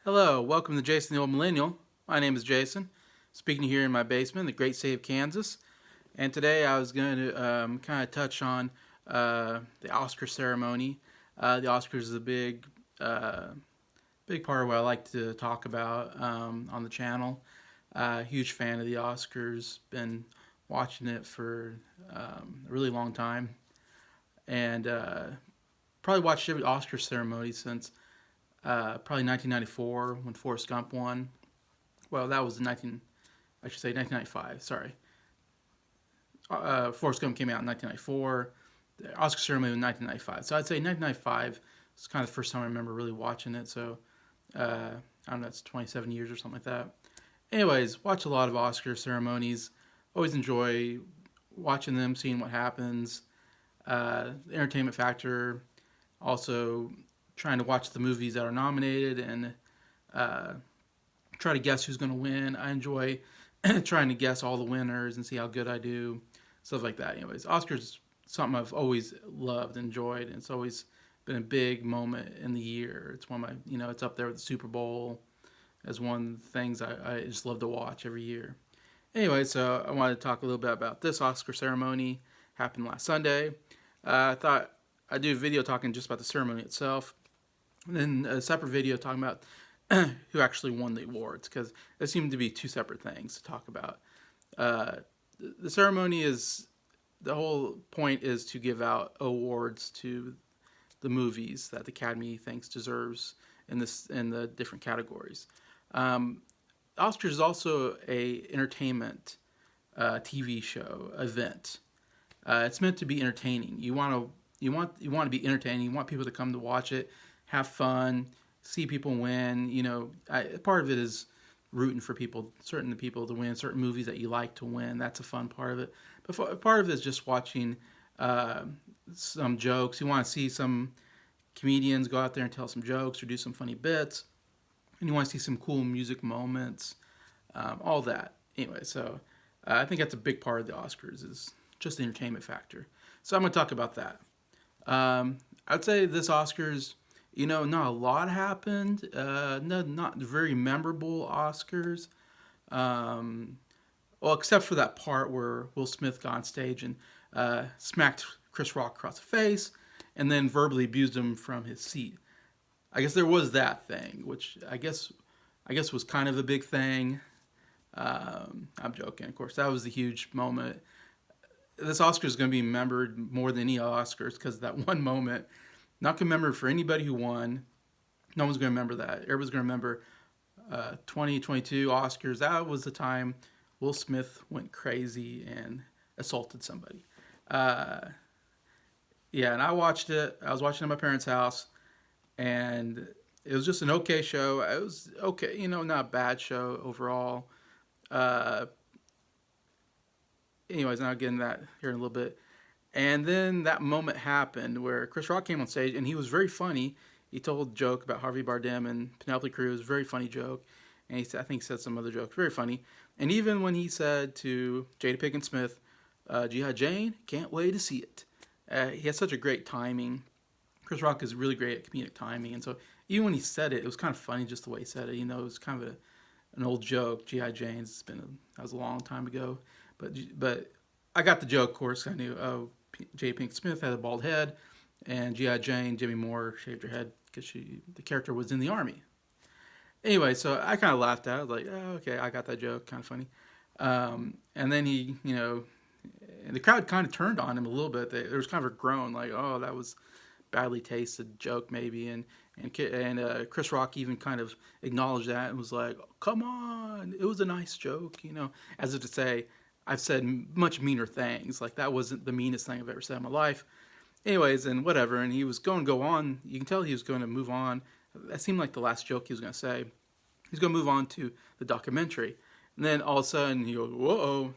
Hello, welcome to Jason the Old Millennial. My name is Jason, speaking here in my basement in the great state of Kansas. And today I was going to kind of touch on the Oscar ceremony. The Oscars is a big part of what I like to talk about on the channel. Huge fan of the Oscars, been watching it for a really long time, and probably watched every Oscar ceremony since probably 1994 when Forrest Gump won. Well, that was 1995. Sorry, Forrest Gump came out in 1994. The Oscar ceremony was 1995. So I'd say 1995 is kind of the first time I remember really watching it. So I don't know, it's 27 years or something like that. Anyways, watch a lot of Oscar ceremonies. Always enjoy watching them, seeing what happens. The entertainment factor. Also, trying to watch the movies that are nominated and uh, try to guess who's going to win. I enjoy trying to guess all the winners and see how good I do, stuff like that. Anyways, Oscars something I've always loved, enjoyed, and it's always been a big moment in the year. It's one of my, it's up there with the Super Bowl as one of the things I just love to watch every year. Anyway, so I wanted to talk a little bit about this Oscar ceremony. Happened last Sunday. I thought I'd do a video talking just about the ceremony itself, and then a separate video talking about who actually won the awards, because there seem to be two separate things to talk about. Uh, the ceremony is the whole point is to give out awards to the movies that the Academy thinks deserves in the different categories. Um, Oscars is also a entertainment TV show event. It's meant to be entertaining. You want to be entertaining. You want people to come to watch it, have fun, see people win. Part of it is rooting for certain people to win, certain movies that you like to win. That's a fun part of it. But part of it is just watching uh, some jokes. You want to see some comedians go out there and tell some jokes or do some funny bits, and you want to see some cool music moments, all that. Anyway, so I think that's a big part of the Oscars is just the entertainment factor. So I'm going to talk about that. I'd say this Oscars, not a lot happened. No, not very memorable Oscars. Um, well, except for that part where Will Smith got on stage and smacked Chris Rock across the face, and then verbally abused him from his seat. I guess there was that thing, which I guess was kind of a big thing. I'm joking, of course. That was the huge moment. This Oscar is going to be remembered more than any Oscars because of that one moment. Not going to remember for anybody who won. No one's going to remember that. Everybody's going to remember 2022 Oscars. That was the time Will Smith went crazy and assaulted somebody. Uh, yeah, and I watched it. I was watching it at my parents' house, and it was just an okay show. It was okay, not a bad show overall. Uh, anyways, I'll get into that here in a little bit. And then that moment happened where Chris Rock came on stage and he was very funny. He told a joke about Harvey Bardem and Penelope Cruz, very funny joke. And I think he said some other jokes, very funny. And even when he said to Jada Pinkett Smith, Jihad Jane, can't wait to see it. He has such a great timing. Chris Rock is really great at comedic timing. And so even when he said it, it was kind of funny just the way he said it. It was kind of an old joke. G.I. Jane's that was a long time ago. But I got the joke, of course. I knew, J. Pink Smith had a bald head, and G.I. Jane, Jimmy Moore, shaved her head because the character was in the army. Anyway, so I kind of laughed at it. I was like, oh, okay, I got that joke, kind of funny. And then and the crowd kind of turned on him a little bit. There was kind of a groan, like, oh, that was badly tasted joke, maybe. And Chris Rock even kind of acknowledged that and was like, come on, it was a nice joke, as if to say, I've said much meaner things. Like that wasn't the meanest thing I've ever said in my life. Anyways, and whatever. And he was going to go on. You can tell he was going to move on. That seemed like the last joke he was going to say. He's going to move on to the documentary. And then all of a sudden he goes, whoa.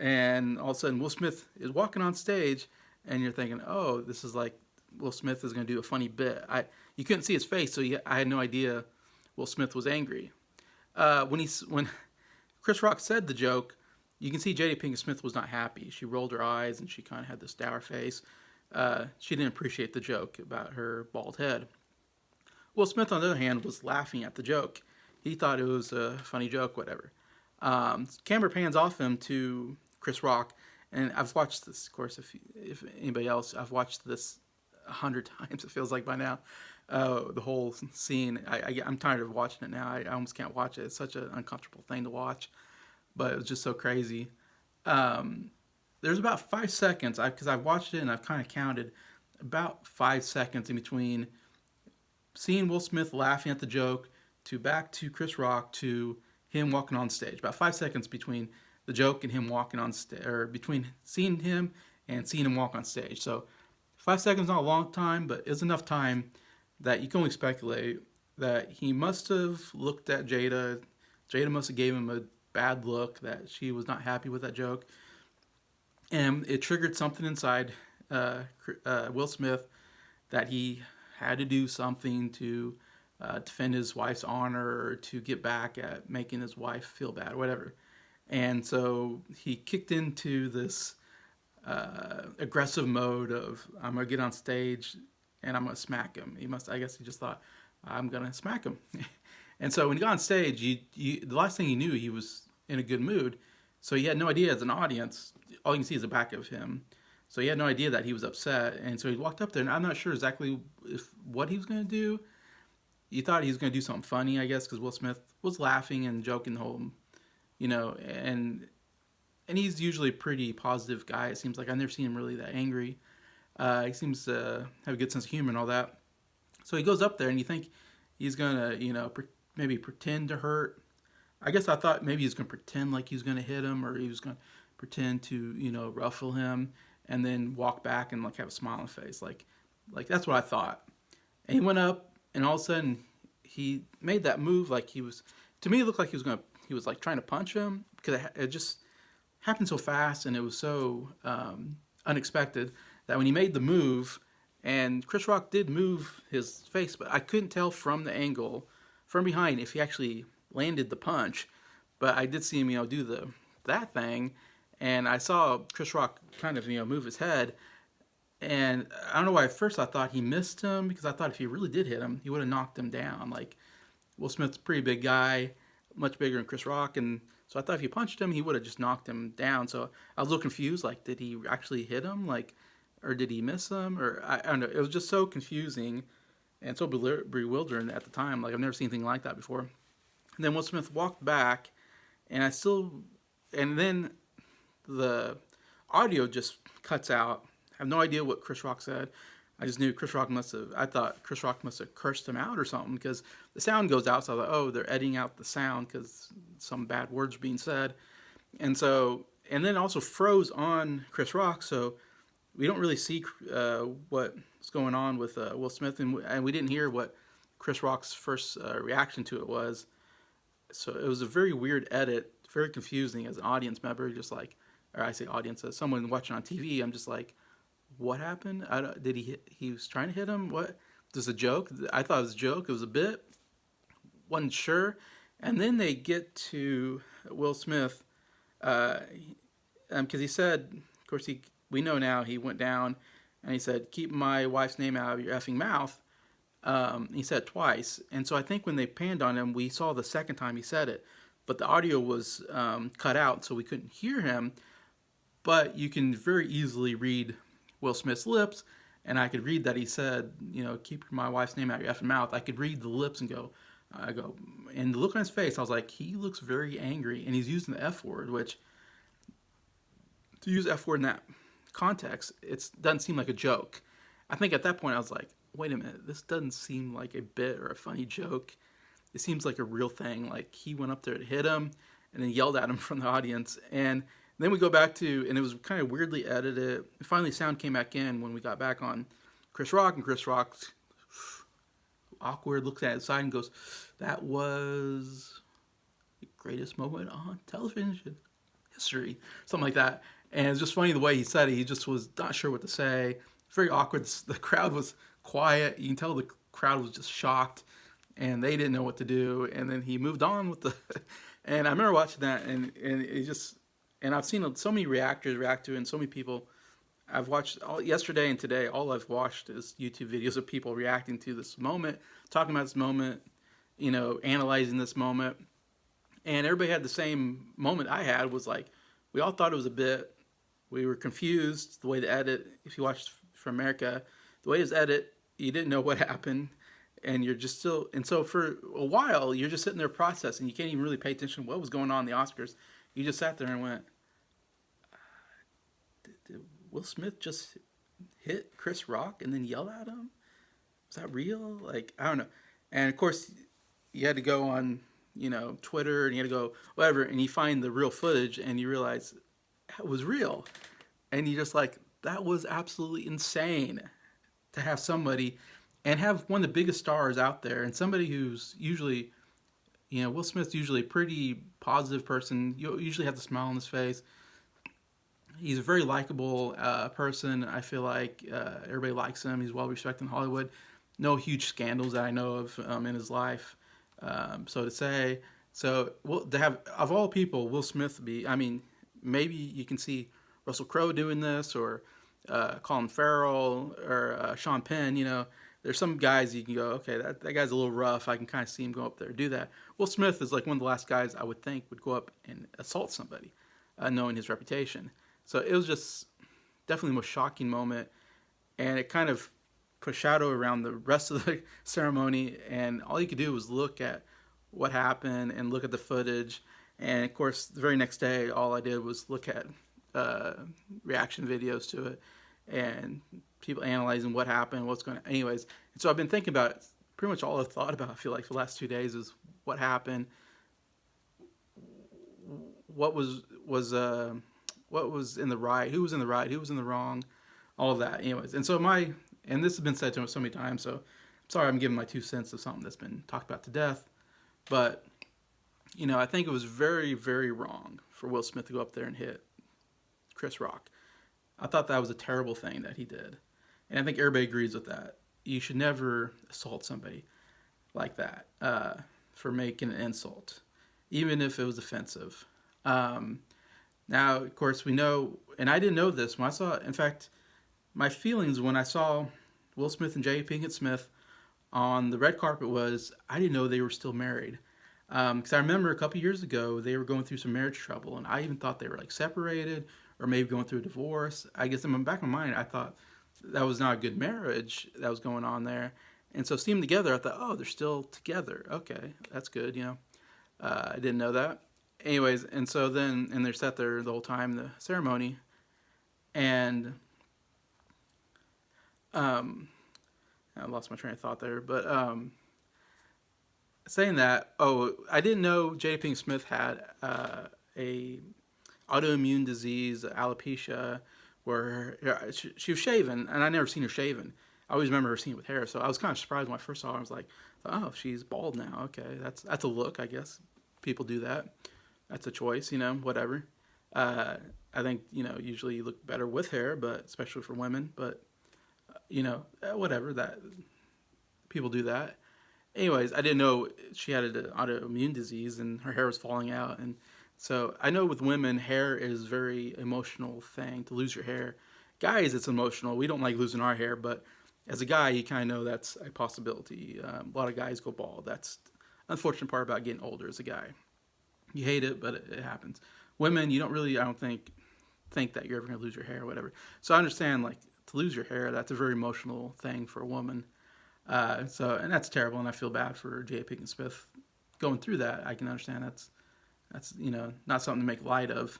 And all of a sudden Will Smith is walking on stage. And you're thinking, oh, this is like Will Smith is going to do a funny bit. You couldn't see his face, so I had no idea Will Smith was angry. When Chris Rock said the joke, you can see Jada Pinkett Smith was not happy. She rolled her eyes and she kind of had this dour face. She didn't appreciate the joke about her bald head. Will Smith, on the other hand, was laughing at the joke. He thought it was a funny joke, whatever. Camera pans off him to Chris Rock, and I've watched this, of course. If anybody else, I've watched this 100 times. It feels like by now, the whole scene. I'm tired of watching it now. I almost can't watch it. It's such an uncomfortable thing to watch, but it was just so crazy. There's about 5 seconds because I've watched it and I've kind of counted about 5 seconds in between seeing Will Smith laughing at the joke to back to Chris Rock to him walking on stage. About 5 seconds between the joke and him walking on stage, or between seeing him and seeing him walk on stage. So 5 seconds not a long time, but it's enough time that you can only speculate that he must have looked at Jada. Jada must have gave him a bad look, that she was not happy with that joke, and it triggered something inside Will Smith that he had to do something to defend his wife's honor, or to get back at making his wife feel bad, or whatever. And so he kicked into this aggressive mode of, I'm gonna get on stage and I'm gonna smack him. I guess he just thought, I'm gonna smack him. And so when he got on stage, the last thing he knew, he was in a good mood. So he had no idea, as an audience, all you can see is the back of him. So he had no idea that he was upset. And so he walked up there, and I'm not sure exactly what he was going to do. He thought he was going to do something funny, I guess, because Will Smith was laughing and joking the whole, and he's usually a pretty positive guy. It seems like I've never seen him really that angry. He seems to have a good sense of humor and all that. So he goes up there, and you think he's going to, maybe pretend to hurt. I guess I thought maybe he was going to pretend like he was going to hit him, or he was going to pretend to, ruffle him, and then walk back and like have a smile on his face. Like that's what I thought. And he went up, and all of a sudden he made that move. Like to me, it looked like he was like trying to punch him, because it just happened so fast, and it was so unexpected that when he made the move, and Chris Rock did move his face, but I couldn't tell from the angle from behind if he actually landed the punch. But I did see him, do that thing, and I saw Chris Rock kind of, move his head. And I don't know why at first I thought he missed him, because I thought if he really did hit him, he would have knocked him down. Like, Will Smith's a pretty big guy, much bigger than Chris Rock, and so I thought if he punched him, he would have just knocked him down. So I was a little confused, like, did he actually hit him? Like, or did he miss him? Or I don't know. It was just so confusing and so bewildering at the time. Like, I've never seen anything like that before. And then Will Smith walked back, and then the audio just cuts out. I have no idea what Chris Rock said. I just knew I thought Chris Rock must have cursed him out or something, because the sound goes out. So I thought, oh, they're editing out the sound because some bad words are being said. And then also froze on Chris Rock. So we don't really see what's going on with Will Smith. And we didn't hear what Chris Rock's first reaction to it was. So it was a very weird edit, very confusing as an audience member, or I say audience, as someone watching on TV, I'm just like, what happened? Did he was trying to hit him? What? This a joke? I thought it was a joke. It was a bit. Wasn't sure. And then they get to Will Smith, because he said, of course, we know now he went down, and he said, keep my wife's name out of your effing mouth. He said it twice. And so I think when they panned on him, we saw the second time he said it, but the audio was cut out, so we couldn't hear him. But you can very easily read Will Smith's lips, and I could read that he said, keep my wife's name out of your effing mouth. I could read the lips and and the look on his face, I was like, he looks very angry, and he's using the F word, which, to use F word in that context, it doesn't seem like a joke. I think at that point I was like, wait a minute, this doesn't seem like a bit or a funny joke. It seems like a real thing. Like, he went up there to hit him and then yelled at him from the audience. And then we go back to, and it was kind of weirdly edited. Finally, sound came back in when we got back on Chris Rock, and Chris Rock, awkward, looks at his side and goes, that was the greatest moment on television history. Something like that. And it's just funny the way he said it. He just was not sure what to say. Very awkward. The crowd was quiet. You can tell the crowd was just shocked, and they didn't know what to do. And then he moved on with and I remember watching that, and it just, and I've seen so many reactors react to it, and so many people I've watched yesterday and today. All I've watched is YouTube videos of people reacting to this moment, talking about this moment, analyzing this moment, and everybody had the same moment I had. Was like, we all thought it was a bit. We were confused the way the edit. If you watched from America, the way it's edit, you didn't know what happened, and you're just still. And so for a while, you're just sitting there processing. You can't even really pay attention to what was going on in the Oscars. You just sat there and went, did Will Smith just hit Chris Rock and then yell at him? Is that real? Like, I don't know. And of course, you had to go on, Twitter, and you had to go whatever, and you find the real footage, and you realize that was real, and you just like, that was absolutely insane to have somebody, and have one of the biggest stars out there, and somebody who's usually, Will Smith's usually a pretty positive person. You usually have the smile on his face. He's a very likable person. I feel like everybody likes him. He's well respected in Hollywood. No huge scandals that I know of in his life, so to say. So, well, to have, of all people, Will Smith be, I mean, maybe you can see Russell Crowe doing this, or Colin Farrell, or Sean Penn. There's some guys you can go, okay, that guy's a little rough. I can kind of see him go up there and do that. Will Smith is like one of the last guys I would think would go up and assault somebody, knowing his reputation. So it was just definitely the most shocking moment, and it kind of put a shadow around the rest of the ceremony, and all you could do was look at what happened and look at the footage. And of course, the very next day, all I did was look at reaction videos to it, and people analyzing what happened, what's going on. Anyways, and so I've been thinking about it. Pretty much all I've thought about, I feel like, for the last 2 days is what happened, what was in the right, who was in the right, who was in the wrong, all of that. Anyways, and so and this has been said to me so many times, so I'm sorry I'm giving my 2 cents of something that's been talked about to death, but, I think it was very, very wrong for Will Smith to go up there and hit Chris Rock. I thought that was a terrible thing that he did, and I think everybody agrees with that. You should never assault somebody like that for making an insult, even if it was offensive. Now, of course, we know, and I didn't know this when I saw it. In fact, my feelings when I saw Will Smith and Jada Pinkett Smith on the red carpet was, I didn't know they were still married. Because I remember a couple years ago, they were going through some marriage trouble, and I even thought they were like separated or maybe going through a divorce. I guess in the back of my mind, I thought that was not a good marriage that was going on there. And so seeing them together, I thought, oh, they're still together. Okay, that's good, I didn't know that. Anyways, and so then, and they're sat there the whole time, the ceremony, and I lost my train of thought there, but saying that, I didn't know Jada Pinkett Smith had a autoimmune disease, alopecia, where she was shaven, and I never seen her shaven. I always remember her seeing it with hair, so I was kind of surprised when I first saw her. I was like, oh, she's bald now. Okay, that's a look, I guess. People do that. That's a choice, whatever. I think, usually you look better with hair, but especially for women, but, whatever, that people do that. Anyways, I didn't know she had an autoimmune disease and her hair was falling out. And so I know with women, hair is a very emotional thing, to lose your hair. Guys, it's emotional. We don't like losing our hair, but as a guy, you kind of know that's a possibility. A lot of guys go bald. That's the unfortunate part about getting older as a guy. You hate it, but it happens. Women, you don't really, I don't think that you're ever going to lose your hair or whatever. So I understand, like, to lose your hair, that's a very emotional thing for a woman. And that's terrible, and I feel bad for Jada Pinkett Smith going through that. I can understand that's not something to make light of.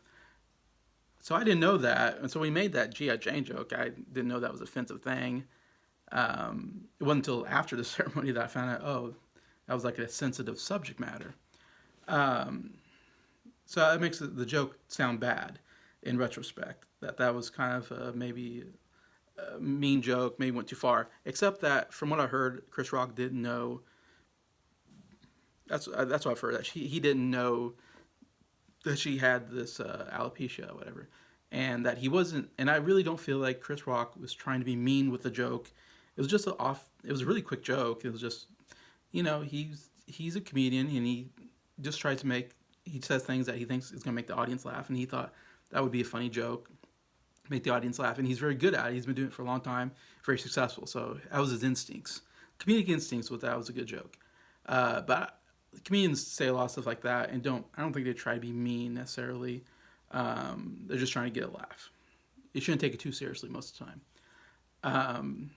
So I didn't know that, and so we made that G.I. Jane joke. I didn't know that was an offensive thing. It wasn't until after the ceremony that I found out, that was like a sensitive subject matter. So it makes the joke sound bad in retrospect. That was kind of maybe a mean joke, maybe went too far. Except that, from what I heard, Chris Rock didn't know. That's what I've heard. That he didn't know that she had this alopecia or whatever, and that he wasn't. And I really don't feel like Chris Rock was trying to be mean with the joke. It was just It was a really quick joke. It was just, he's a comedian, and he just tries to he says things that he thinks is going to make the audience laugh, and he thought that would be a funny joke. make the audience laugh, and he's very good at it. He's been doing it for a long time, very successful. So that was his instincts, comedic instincts. With that was a good joke. But comedians say a lot of stuff like that, and I don't think they try to be mean necessarily. They're just trying to get a laugh. You shouldn't take it too seriously most of the time. Um,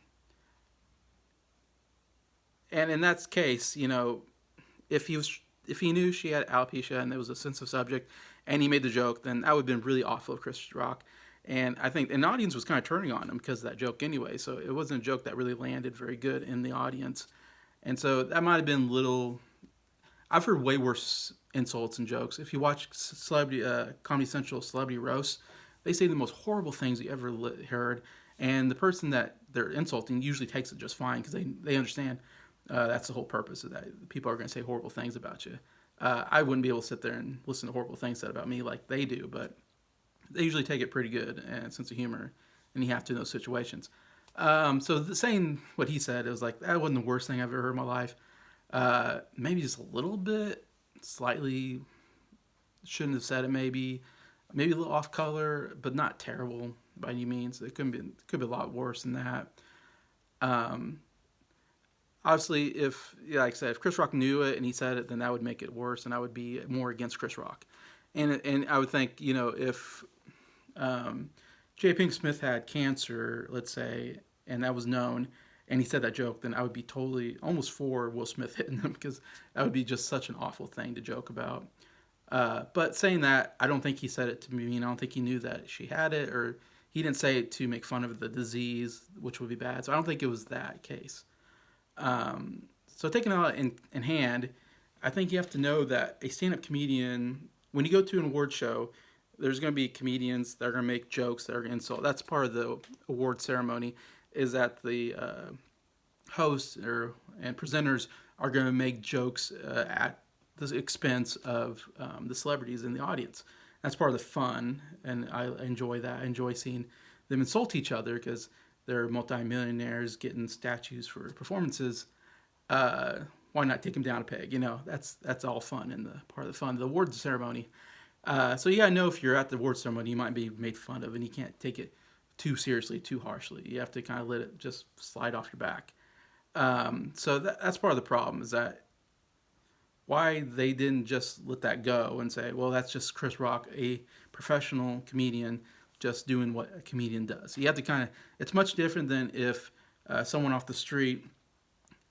and in that case, if if he knew she had alopecia and there was a sensitive subject, and he made the joke, then that would have been really awful of Chris Rock. And I think an audience was kind of turning on him because of that joke anyway. So it wasn't a joke that really landed very good in the audience. And so that might have been little. I've heard way worse insults and jokes. If you watch Celebrity Comedy Central Celebrity Roast, they say the most horrible things you ever heard, and the person that they're insulting usually takes it just fine because they understand that's the whole purpose of that. People are going to say horrible things about you. I wouldn't be able to sit there and listen to horrible things said about me like they do, but they usually take it pretty good and sense of humor, and you have to in those situations. Saying what he said, it was like that wasn't the worst thing I've ever heard in my life. Maybe just a little bit, slightly shouldn't have said it. Maybe a little off color, but not terrible by any means. It could be a lot worse than that. Um, Obviously, like I said, if Chris Rock knew it and he said it, then that would make it worse, and I would be more against Chris Rock. And I would think, if J. Pink Smith had cancer, let's say, and that was known, and he said that joke, then I would be totally almost for Will Smith hitting him because that would be just such an awful thing to joke about. But saying that, I don't think he said it to me. I don't think he knew that she had it, or he didn't say it to make fun of the disease, which would be bad. So I don't think it was that case. So taking it out in hand, I think you have to know that a stand-up comedian, when you go to an award show, there's going to be comedians that are going to make jokes that are going to insult. That's part of the award ceremony, is that the hosts and presenters are going to make jokes at the expense of the celebrities in the audience. That's part of the fun, and I enjoy that. I enjoy seeing them insult each other because they're multimillionaires getting statues for performances. Why not take them down a peg? That's all fun and the part of the fun, the awards ceremony. So you gotta know if you're at the awards ceremony, you might be made fun of, and you can't take it too seriously, too harshly. You have to kind of let it just slide off your back. So that's part of the problem, is that why they didn't just let that go and say, well, that's just Chris Rock, a professional comedian, just doing what a comedian does. You have to it's much different than if someone off the street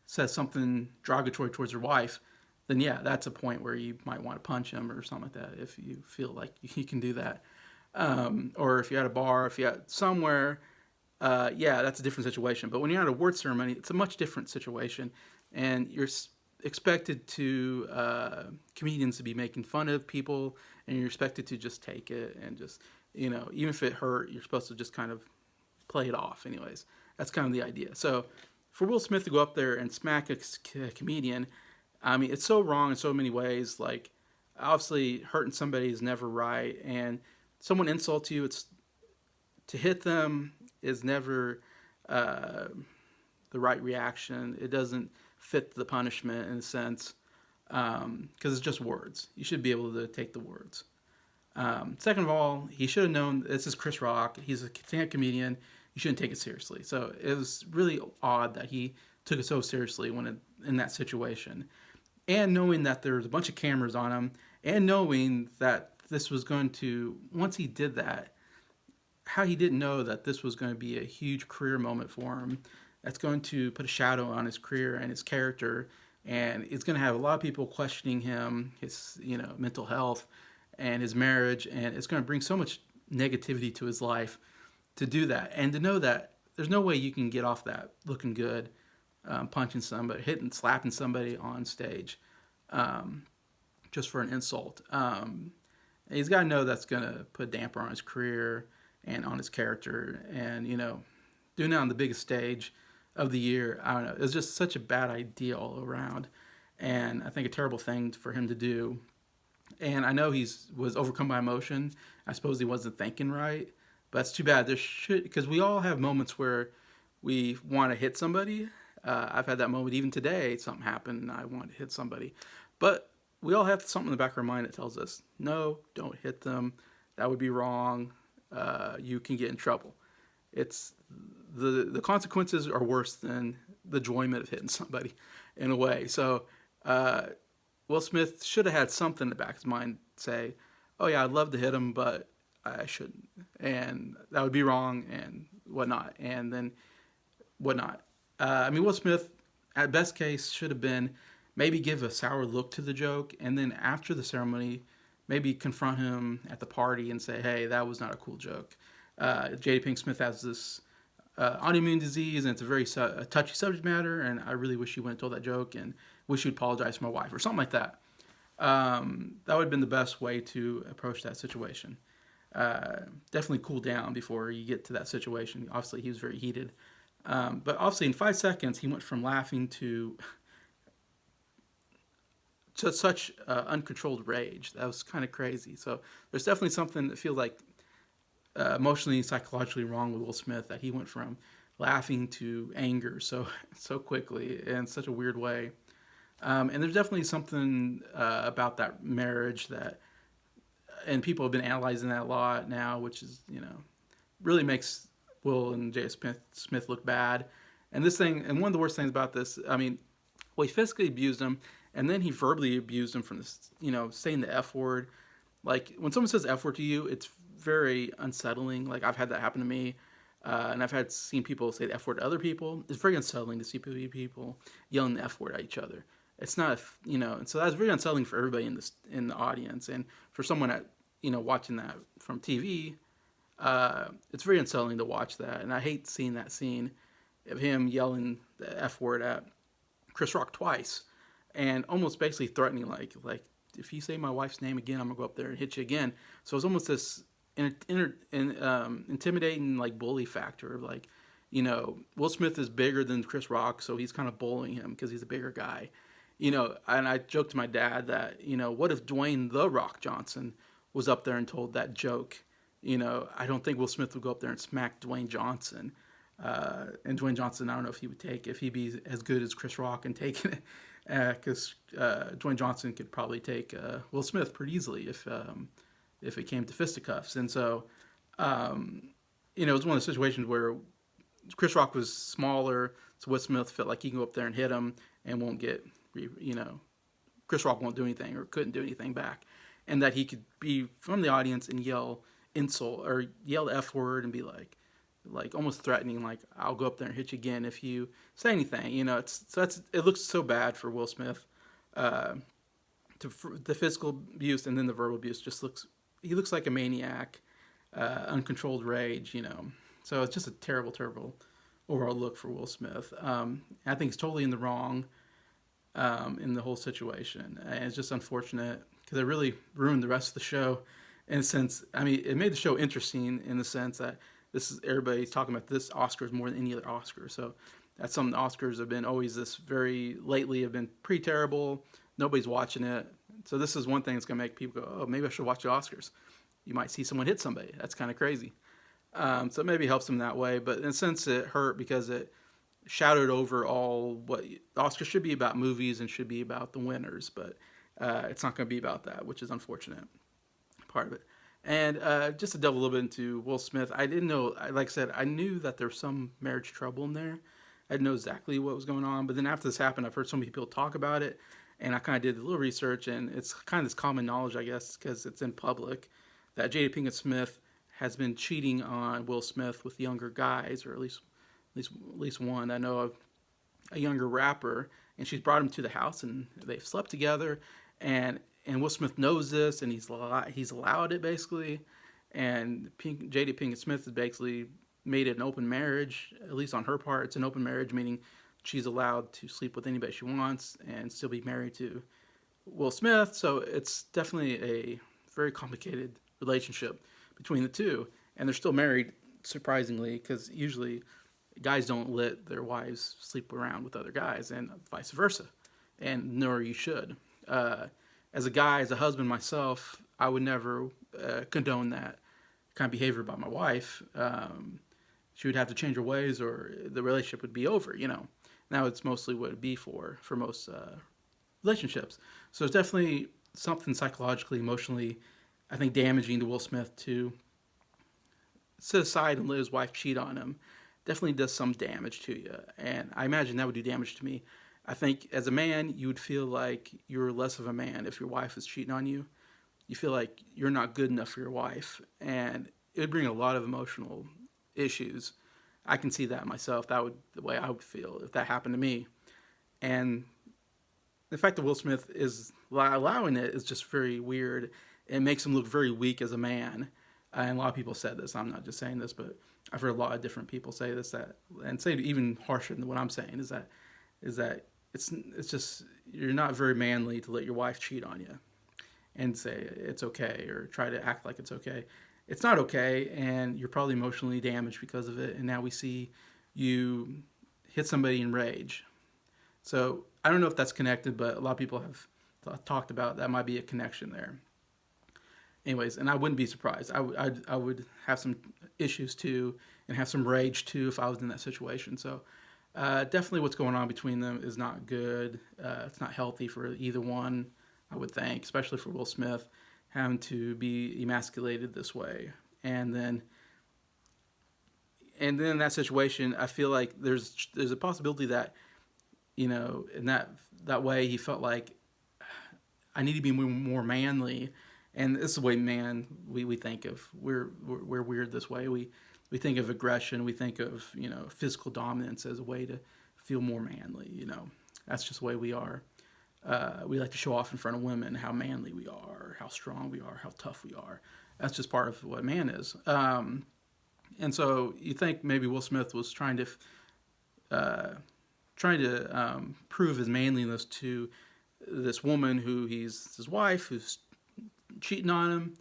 says something derogatory towards your wife, then yeah, that's a point where you might want to punch him or something like that if you feel like you can do that. Or if you're at a bar, if you're at somewhere, yeah, that's a different situation. But when you're at a award ceremony, it's a much different situation, and you're expected to comedians to be making fun of people, and you're expected to just take it and just even if it hurt, you're supposed to just kind of play it off. Anyways, that's kind of the idea. So for Will Smith to go up there and smack a comedian, I mean, it's so wrong in so many ways. Like, obviously, hurting somebody is never right, and someone insults you, to hit them is never the right reaction. It doesn't fit the punishment in a sense, because it's just words. You should be able to take the words. Second of all, he should have known this is Chris Rock. He's a stand-up comedian. You shouldn't take it seriously. So it was really odd that he took it so seriously in that situation. And knowing that there was a bunch of cameras on him, and knowing that this was going to, once he did that, how he didn't know that this was going to be a huge career moment for him. That's going to put a shadow on his career and his character, and it's going to have a lot of people questioning him, his mental health, and his marriage, and it's going to bring so much negativity to his life to do that, and to know that there's no way you can get off that looking good, punching somebody, slapping somebody on stage, just for an insult. He's got to know that's going to put a damper on his career and on his character, and doing it on the biggest stage of the year, I don't know, it's just such a bad idea all around, and I think a terrible thing for him to do. And I know was overcome by emotion. I suppose he wasn't thinking right, but that's too bad. Because we all have moments where we want to hit somebody. I've had that moment even today. Something happened and I want to hit somebody, but we all have something in the back of our mind that tells us, no, don't hit them. That would be wrong. you can get in trouble. It's the consequences are worse than the enjoyment of hitting somebody, in a way. So uh, Will Smith should have had something in the back of his mind say, "Oh yeah, I'd love to hit him, but I shouldn't," and that would be wrong and whatnot, and then whatnot. I mean, Will Smith, at best case, should have been maybe give a sour look to the joke, and then after the ceremony, maybe confront him at the party and say, "Hey, that was not a cool joke." Jada Pink Smith has this autoimmune disease, and it's a very a touchy subject matter, and I really wish you wouldn't have told that joke, and wish you'd apologize for my wife, or something like that. That would have been the best way to approach that situation. Definitely cool down before you get to that situation. Obviously, he was very heated. But obviously, in 5 seconds, he went from laughing to such uncontrolled rage. That was kind of crazy. So there's definitely something that feels like emotionally, psychologically wrong with Will Smith, that he went from laughing to anger so quickly in such a weird way. And there's definitely something about that marriage that, and people have been analyzing that a lot now, which is, really makes Will and Jada Smith look bad. And this thing, and one of the worst things about this, I mean, well, he physically abused him, and then he verbally abused him from this, saying the F word. Like, when someone says F word to you, it's very unsettling. Like, I've had that happen to me, and I've seen people say the F word to other people. It's very unsettling to see people yelling the F word at each other. It's not, and so that's very unsettling for everybody in the audience, and for someone watching that from TV. It's very unsettling to watch that, and I hate seeing that scene of him yelling the F word at Chris Rock twice, and almost basically threatening, like if you say my wife's name again, I'm gonna go up there and hit you again. So it's almost this intimidating, like, bully factor of, like, Will Smith is bigger than Chris Rock, so he's kind of bullying him because he's a bigger guy. And I joked to my dad that, what if Dwayne The Rock Johnson was up there and told that joke? I don't think Will Smith would go up there and smack Dwayne Johnson. And Dwayne Johnson, I don't know if he'd be as good as Chris Rock and taking it, because Dwayne Johnson could probably take Will Smith pretty easily if it came to fisticuffs. And so, it was one of the situations where Chris Rock was smaller, so Will Smith felt like he can go up there and hit him and won't get, Chris Rock won't do anything or couldn't do anything back, and that he could be from the audience and yell insult or yell the F word and be like almost threatening, like, I'll go up there and hit you again if you say anything. It looks so bad for Will Smith. The physical abuse and then the verbal abuse he looks like a maniac, uncontrolled rage. So it's just a terrible, terrible overall look for Will Smith. I think he's totally in the wrong in the whole situation, and it's just unfortunate because it really ruined the rest of the show. In a sense, I mean, it made the show interesting in the sense that everybody's talking about this Oscars more than any other Oscar. So that's something the Oscars have been always lately have been pretty terrible. Nobody's watching it. So this is one thing that's going to make people go, oh, maybe I should watch the Oscars. You might see someone hit somebody. That's kind of crazy. So it maybe helps them that way. But in a sense, it hurt because it shouted over all what the Oscars should be about, movies, and should be about the winners. But it's not going to be about that, which is unfortunate part of it. And just to delve a little bit into Will Smith, I didn't know, like I said, I knew that there was some marriage trouble in there. I didn't know exactly what was going on. But then after this happened, I've heard so many people talk about it. And I kind of did a little research, and it's kind of this common knowledge, I guess, because it's in public, that Jada Pinkett Smith has been cheating on Will Smith with younger guys, or at least one. I know of a younger rapper, and she's brought him to the house, and they've slept together, and Will Smith knows this, and he's allowed it, basically. And Jada Pinkett Smith has basically made it an open marriage, at least on her part. It's an open marriage, meaning she's allowed to sleep with anybody she wants and still be married to Will Smith. So it's definitely a very complicated relationship between the two. And they're still married, surprisingly, because usually guys don't let their wives sleep around with other guys, and vice versa. And nor you should. As a guy, as a husband myself, I would never condone that kind of behavior by my wife. She would have to change her ways, or the relationship would be over. Now it's mostly what it'd be for most relationships. So it's definitely something psychologically, emotionally, I think, damaging to Will Smith to sit aside and let his wife cheat on him definitely does some damage to you. And I imagine that would do damage to me. I think as a man, you would feel like you're less of a man if your wife is cheating on you. You feel like you're not good enough for your wife. And it would bring a lot of emotional issues. I can see that myself. That would the way I would feel if that happened to me. And the fact that Will Smith is allowing it is just very weird. It makes him look very weak as a man. And a lot of people said this. I'm not just saying this, but I've heard a lot of different people say this, that and say even harsher than what I'm saying is that it's just you're not very manly to let your wife cheat on you and say it's okay or try to act like it's okay. It's not okay, and you're probably emotionally damaged because of it. And now we see you hit somebody in rage. So I don't know if that's connected, but a lot of people have talked about that might be a connection there. Anyways, and I wouldn't be surprised. I would have some issues too, and have some rage too if I was in that situation. So definitely, what's going on between them is not good. It's not healthy for either one. I would think, especially for Will Smith, having to be emasculated this way, and then in that situation, I feel like there's a possibility that in that way he felt like I need to be more manly. And this is the way we think of. We're weird this way. We think of aggression. We think of physical dominance as a way to feel more manly. That's just the way we are. We like to show off in front of women how manly we are, how strong we are, how tough we are. That's just part of what man is. And so you think maybe Will Smith was trying to prove his manliness to this woman who he's his wife, who's cheating on him,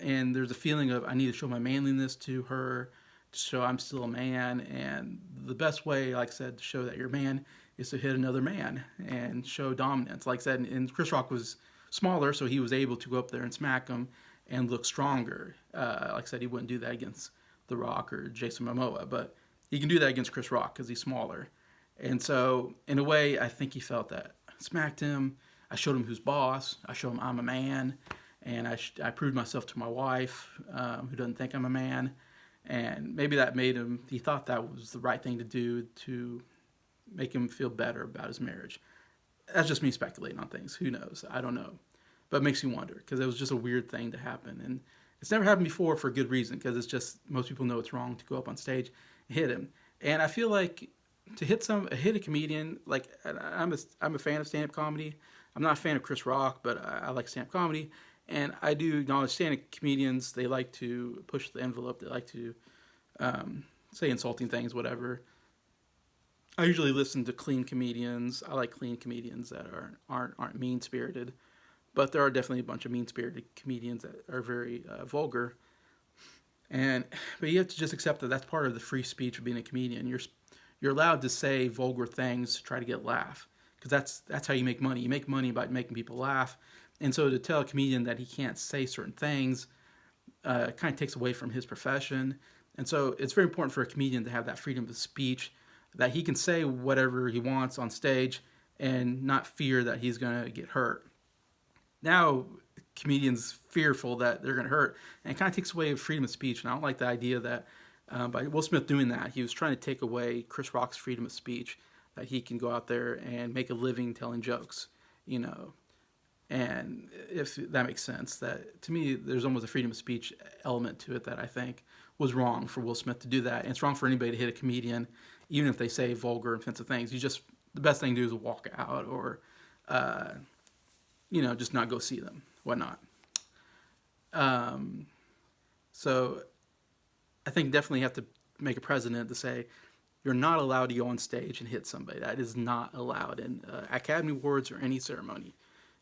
and there's a feeling of I need to show my manliness to her to show I'm still a man. And the best way, like I said, to show that you're a man is to hit another man and show dominance. Like I said, and Chris Rock was smaller, so he was able to go up there and smack him and look stronger. Like I said, he wouldn't do that against The Rock or Jason Momoa, but he can do that against Chris Rock because he's smaller. And so, in a way, I think he felt that. I smacked him. I showed him who's boss. I showed him I'm a man. And I proved myself to my wife, who doesn't think I'm a man. And maybe that made him, he thought that was the right thing to do to make him feel better about his marriage. That's just me speculating on things. Who knows? I don't know. But it makes you wonder because it was just a weird thing to happen. And it's never happened before for a good reason because it's just most people know it's wrong to go up on stage and hit him. And I feel like to hit a comedian, like I'm a fan of stand-up comedy. I'm not a fan of Chris Rock, but I like stand-up comedy. And I do acknowledge stand-up comedians, they like to push the envelope. They like to say insulting things, whatever. I usually listen to clean comedians. I like clean comedians that aren't mean-spirited. But there are definitely a bunch of mean-spirited comedians that are very vulgar. But you have to just accept that that's part of the free speech of being a comedian. You're allowed to say vulgar things to try to get a laugh because that's how you make money. You make money by making people laugh. And so to tell a comedian that he can't say certain things kind of takes away from his profession. And so it's very important for a comedian to have that freedom of speech, that he can say whatever he wants on stage and not fear that he's going to get hurt. Now, comedians fearful that they're going to hurt, and it kind of takes away freedom of speech. And I don't like the idea that by Will Smith doing that, he was trying to take away Chris Rock's freedom of speech, that he can go out there and make a living telling jokes, And if that makes sense, that to me, there's almost a freedom of speech element to it that I think was wrong for Will Smith to do that. And it's wrong for anybody to hit a comedian, even if they say vulgar, offensive things. The best thing to do is walk out or, just not go see them, whatnot. So I think definitely have to make a precedent to say you're not allowed to go on stage and hit somebody. That is not allowed in Academy Awards or any ceremony.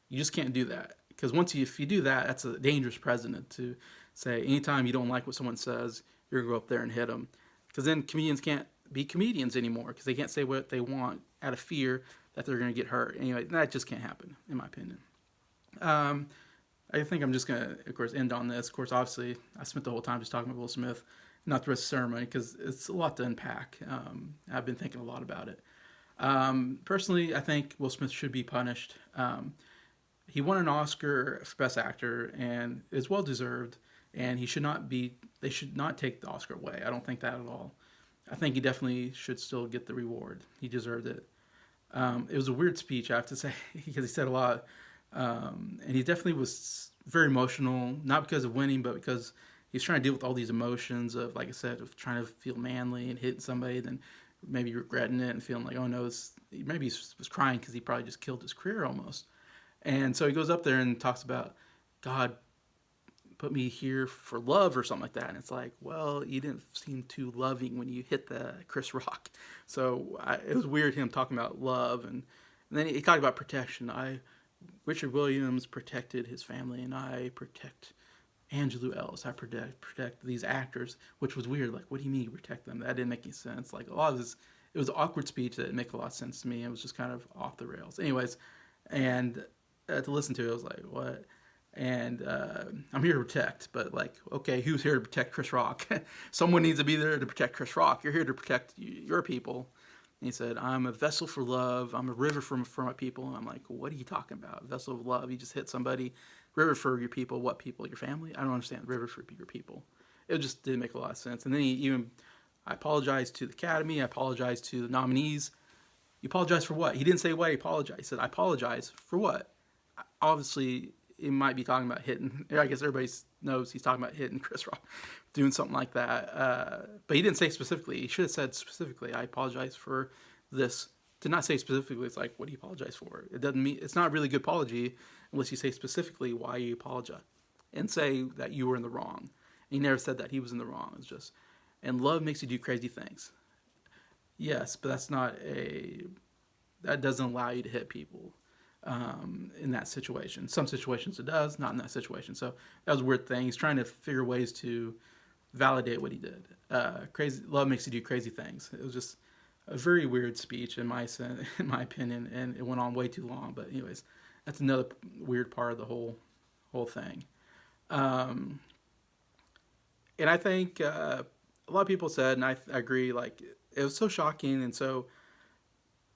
You just can't do that because if you do that, that's a dangerous precedent to say anytime you don't like what someone says, you're gonna go up there and hit them. Because then comedians can't be comedians anymore because they can't say what they want out of fear that they're gonna get hurt. Anyway, that just can't happen, in my opinion. I think I'm just gonna, of course, end on this. Of course, obviously, I spent the whole time just talking about Will Smith, not the rest of the ceremony because it's a lot to unpack. I've been thinking a lot about it. Personally, I think Will Smith should be punished. He won an Oscar for Best Actor, and it's well deserved. and he should not be. They should not take the Oscar away. I don't think that at all. I think he definitely should still get the reward. He deserved it. It was a weird speech, I have to say, because he said a lot, and he definitely was very emotional. Not because of winning, but because he's trying to deal with all these emotions of, like I said, of trying to feel manly and hitting somebody, then maybe regretting it and feeling like, oh no, maybe he was crying because he probably just killed his career almost. And so he goes up there and talks about God put me here for love or something like that. And it's like, well, you didn't seem too loving when you hit the Chris Rock. So it was weird him talking about love. And then he talked about protection. Richard Williams protected his family, and I protect Angelou Ellis. I protect these actors, which was weird. Like, what do you mean you protect them? That didn't make any sense. Like, a lot of this, it was an awkward speech that didn't make a lot of sense to me. It was just kind of off the rails. Anyways, and to listen to it, I was like, what? And I'm here to protect, but like, okay, who's here to protect Chris Rock? Someone needs to be there to protect Chris Rock. You're here to protect your people. And he said, I'm a vessel for love. I'm a river for my people. And I'm like, what are you talking about? Vessel of love. You just hit somebody. River for your people. What people? Your family? I don't understand. River for your people. It just didn't make a lot of sense. And then I apologized to the Academy. I apologized to the nominees. You apologize for what? He didn't say why he apologized. He said, I apologize for what? Obviously, he might be talking about hitting. I guess everybody knows he's talking about hitting Chris Rock, doing something like that. But he didn't say specifically. He should have said specifically, I apologize for this. To not say specifically, it's like, what do you apologize for? It doesn't mean, it's not really a good apology unless you say specifically why you apologize and say that you were in the wrong. And he never said that he was in the wrong. It's just, and love makes you do crazy things. Yes, but that doesn't allow you to hit people. In that situation. Some situations it does, not in that situation. So that was a weird thing. He's trying to figure ways to validate what he did. Crazy love makes you do crazy things. It was just a very weird speech in my opinion, and it went on way too long. But anyways, that's another weird part of the whole thing. And I think a lot of people said, and I agree, like it was so shocking and so.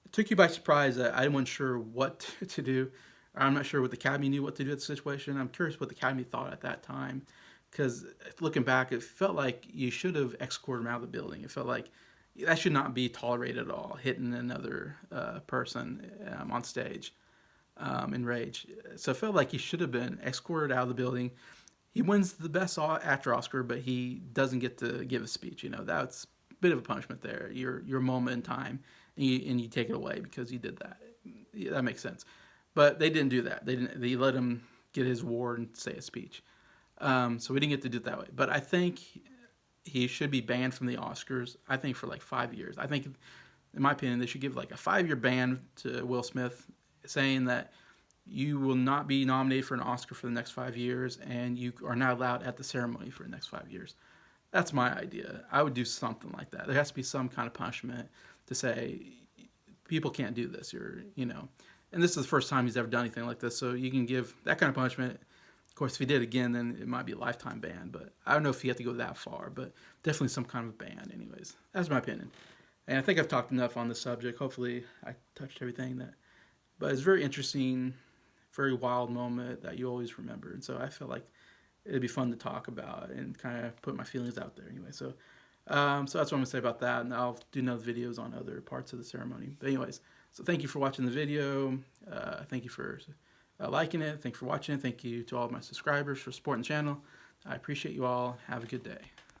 It took you by surprise that I wasn't sure what to do. I'm not sure what the Academy knew what to do at the situation. I'm curious what the Academy thought at that time. Because looking back, it felt like you should have escorted him out of the building. It felt like that should not be tolerated at all, hitting another person on stage in Rage. So it felt like he should have been escorted out of the building. He wins the Best Actor Oscar, but he doesn't get to give a speech. That's a bit of a punishment there. Your moment in time. And you take it away because you did that. Yeah, that makes sense. But they didn't do that. They let him get his award and say a speech. So we didn't get to do it that way. But I think he should be banned from the Oscars, I think, for like 5 years. I think, in my opinion, they should give like a 5-year ban to Will Smith, saying that you will not be nominated for an Oscar for the next 5 years, and you are not allowed at the ceremony for the next 5 years. That's my idea. I would do something like that. There has to be some kind of punishment to say people can't do this, and this is the first time he's ever done anything like this, so you can give that kind of punishment. Of course, if he did it again, then it might be a lifetime ban, but I don't know if you have to go that far, but definitely some kind of ban. Anyways, that's my opinion, and I think I've talked enough on this subject. Hopefully I touched everything but it's very interesting, very wild moment that you always remember, and so I feel like it'd be fun to talk about and kind of put my feelings out there anyway. So that's what I'm going to say about that, and I'll do another videos on other parts of the ceremony. But anyways, so thank you for watching the video. Thank you for liking it. Thank you for watching it. Thank you to all of my subscribers for supporting the channel. I appreciate you all. Have a good day.